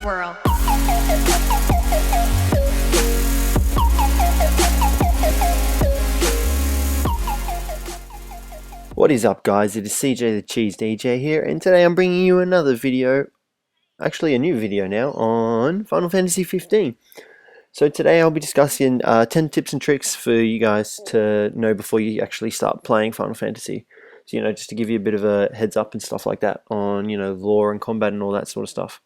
Whirl. What is up, guys? It is CJ the Cheese DJ here, and today I'm bringing you another video, actually a new video now, on Final Fantasy 15. So today I'll be discussing 10 tips and tricks for you guys to know before you actually start playing Final Fantasy. So, just to give you a bit of a heads up and stuff like that on, lore and combat and all that sort of stuff.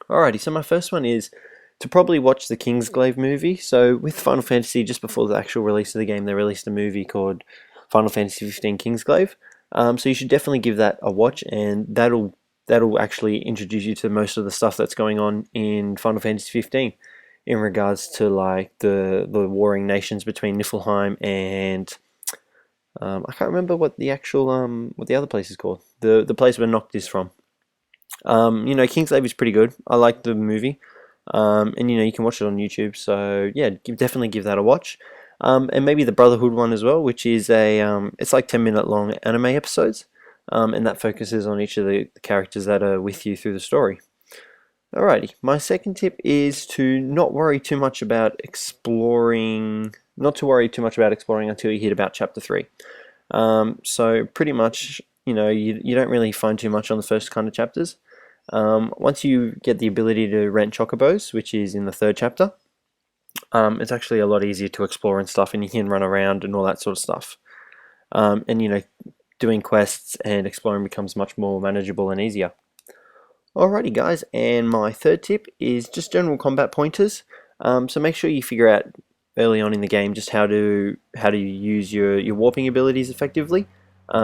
Alrighty, so my first one is to probably watch the Kingsglaive movie. So with Final Fantasy, just before the actual release of the game, they released a movie called Final Fantasy 15 Kingsglaive. So you should definitely give that a watch, and that'll actually introduce you to most of the stuff that's going on in Final Fantasy 15 in regards to like the warring nations between Niflheim and I can't remember what the actual what the other place is called. The place where Noct is from. Kingsglaive is pretty good. I like the movie. And you can watch it on YouTube. So yeah, definitely give that a watch. And maybe the Brotherhood one as well, which is it's like 10-minute long anime episodes. And that focuses on each of the characters that are with you through the story. Alrighty, my second tip is to not worry too much about exploring, until you hit about chapter 3. So pretty much, you don't really find too much on the first kind of chapters. Once you get the ability to rent chocobos, which is in the 3rd chapter, it's actually a lot easier to explore and stuff, and you can run around and all that sort of stuff. And doing quests and exploring becomes much more manageable and easier. Alrighty guys, and my third tip is just general combat pointers. So make sure you figure out early on in the game just how to use your warping abilities effectively.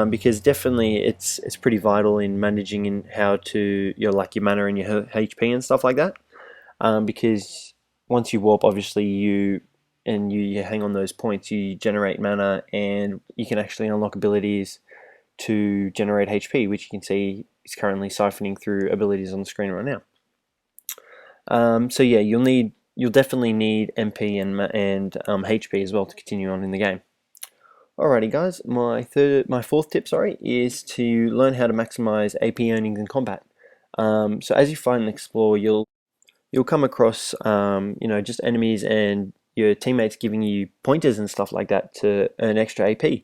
Because definitely it's pretty vital in managing in how to your mana and your HP and stuff like that. Because once you warp, obviously you hang on those points, you generate mana, and you can actually unlock abilities to generate HP, which you can see is currently siphoning through abilities on the screen right now. So yeah, you'll definitely need MP and HP as well to continue on in the game. Alrighty guys, my fourth tip, is to learn how to maximize AP earnings in combat. So as you fight and explore, you'll come across just enemies and your teammates giving you pointers and stuff like that to earn extra AP.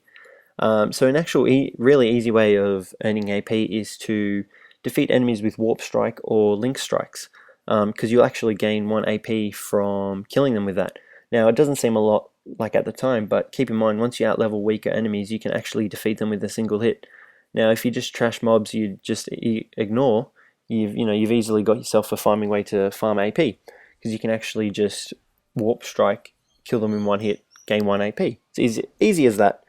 So an actual really easy way of earning AP is to defeat enemies with Warp Strike or Link Strikes, because you'll actually gain 1 AP from killing them with that. Now, it doesn't seem a lot like at the time, but keep in mind, once you outlevel weaker enemies, you can actually defeat them with a single hit. Now, if you just trash mobs you just ignore, you've easily got yourself a farming way to farm AP, because you can actually just Warp Strike, kill them in 1 hit, gain 1 AP. It's easy as that.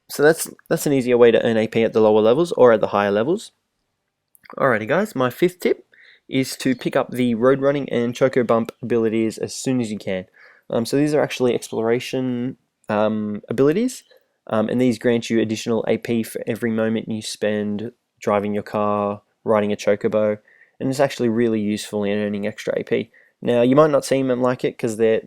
So that's an easier way to earn AP at the lower levels or at the higher levels. Alrighty guys, my 5th tip is to pick up the road running and choco bump abilities as soon as you can. So these are actually exploration abilities, and these grant you additional AP for every moment you spend driving your car, riding a chocobo, and it's actually really useful in earning extra AP. Now you might not seem like it because they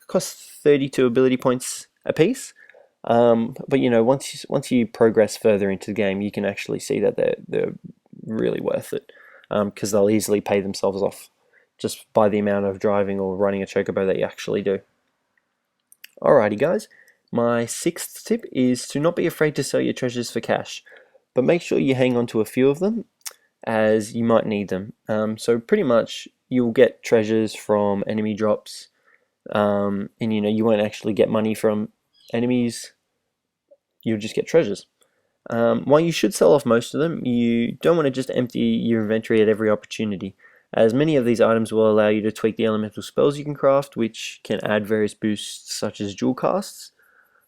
cost 32 ability points a piece. But once you progress further into the game, you can actually see that they're really worth it, because they'll easily pay themselves off just by the amount of driving or running a chocobo that you actually do. Alrighty guys, my 6th tip is to not be afraid to sell your treasures for cash, but make sure you hang on to a few of them, as you might need them. So pretty much you'll get treasures from enemy drops, and you won't actually get money from enemies, you'll just get treasures. While you should sell off most of them, you don't want to just empty your inventory at every opportunity, as many of these items will allow you to tweak the elemental spells you can craft, which can add various boosts such as dual casts,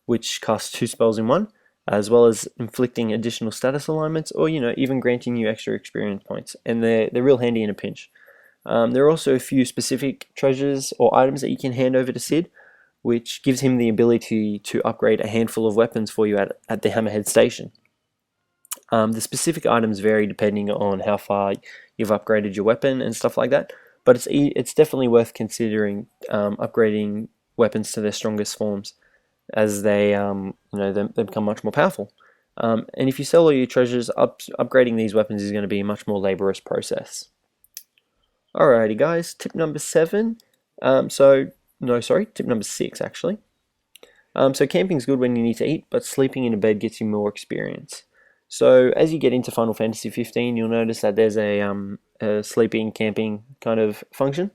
which cast 2 spells in 1, as well as inflicting additional status alignments, or even granting you extra experience points, and they're real handy in a pinch. There are also a few specific treasures or items that you can hand over to Sid, which gives him the ability to upgrade a handful of weapons for you at the Hammerhead Station. The specific items vary depending on how far you've upgraded your weapon and stuff like that, but it's definitely worth considering upgrading weapons to their strongest forms, as they become much more powerful. And if you sell all your treasures, upgrading these weapons is going to be a much more laborious process. Alrighty guys, tip number 7. Tip number 6 actually. So camping's good when you need to eat, but sleeping in a bed gets you more experience. So as you get into Final Fantasy 15, you'll notice that there's a sleeping, camping kind of function.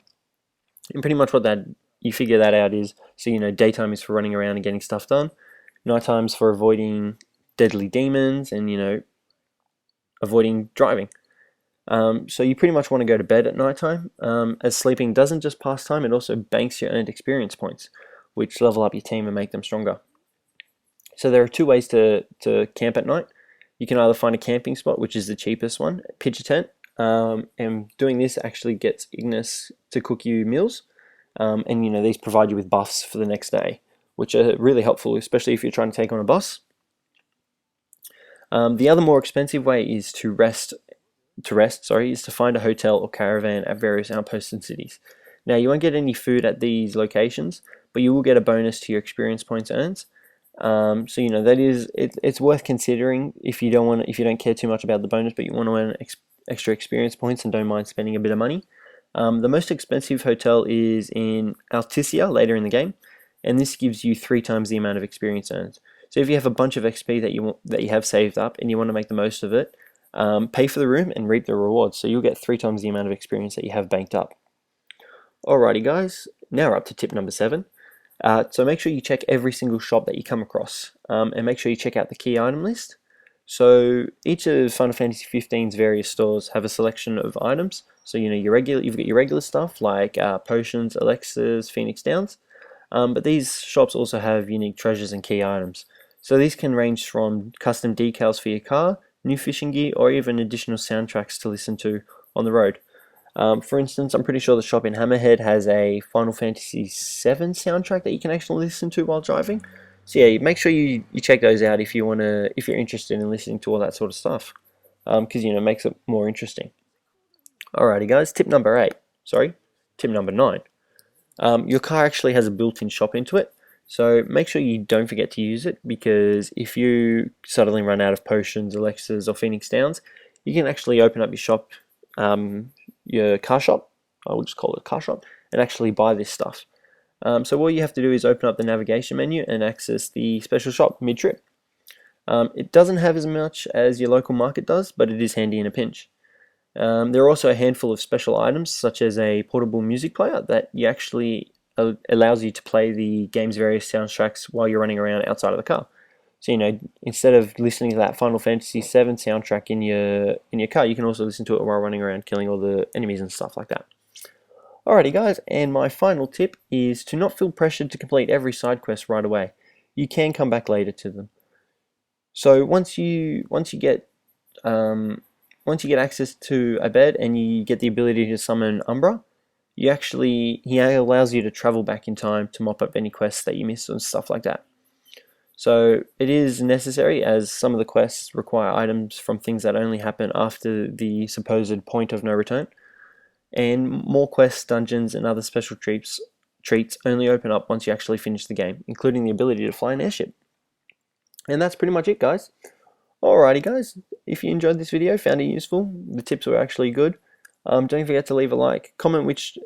And pretty much what that you figure that out is, so you know, daytime is for running around and getting stuff done. Nighttime's for avoiding deadly demons and, you know, avoiding driving. So you pretty much want to go to bed at nighttime, as sleeping doesn't just pass time, it also banks your earned experience points, which level up your team and make them stronger. So there are two ways to camp at night. You can either find a camping spot, which is the cheapest one, pitch a tent, and doing this actually gets Ignis to cook you meals, and you know, these provide you with buffs for the next day, which are really helpful, especially if you're trying to take on a boss. The other more expensive way is to find a hotel or caravan at various outposts and cities. Now you won't get any food at these locations, but you will get a bonus to your experience points earned. So you know, it's worth considering if you don't care too much about the bonus, but you want to earn extra experience points and don't mind spending a bit of money. The most expensive hotel is in Alticia later in the game, and this gives you 3 times the amount of experience earned. So if you have a bunch of XP that you have saved up and you want to make the most of it, pay for the room and reap the rewards. So you'll get 3 times the amount of experience that you have banked up. Alrighty guys, now we're up to tip number 7. So make sure you check every single shop that you come across, and make sure you check out the key item list. So each of Final Fantasy 15's various stores have a selection of items. So you know, you've got your regular stuff like potions, elixirs, Phoenix Downs, but these shops also have unique treasures and key items. So these can range from custom decals for your car, new fishing gear, or even additional soundtracks to listen to on the road. For instance, I'm pretty sure the shop in Hammerhead has a Final Fantasy VII soundtrack that you can actually listen to while driving. So yeah, make sure you check those out if you're interested in listening to all that sort of stuff, because you know, it makes it more interesting. Alrighty guys, tip number 9. Your car actually has a built-in shop into it. So make sure you don't forget to use it, because if you suddenly run out of potions, elixirs, or Phoenix Downs, you can actually open up your shop, your car shop, I will just call it a car shop, and actually buy this stuff. So all you have to do is open up the navigation menu and access the special shop mid-trip. It doesn't have as much as your local market does, but it is handy in a pinch. There are also a handful of special items, such as a portable music player that you actually allows you to play the game's various soundtracks while you're running around outside of the car. So you know, instead of listening to that Final Fantasy VII soundtrack in your car, you can also listen to it while running around killing all the enemies and stuff like that. Alrighty guys, and my final tip is to not feel pressured to complete every side quest right away. You can come back later to them. So once you get access to a bed and you get the ability to summon Umbra, he allows you to travel back in time to mop up any quests that you missed and stuff like that. So it is necessary, as some of the quests require items from things that only happen after the supposed point of no return. And more quests, dungeons, and other special treats only open up once you actually finish the game, including the ability to fly an airship. And that's pretty much it, guys. Alrighty guys, if you enjoyed this video, found it useful, the tips were actually good, don't forget to leave a like, comment which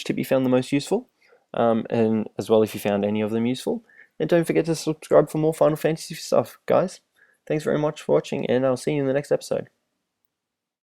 tip you found the most useful, and as well if you found any of them useful, and don't forget to subscribe for more Final Fantasy stuff, guys. Thanks very much for watching, and I'll see you in the next episode.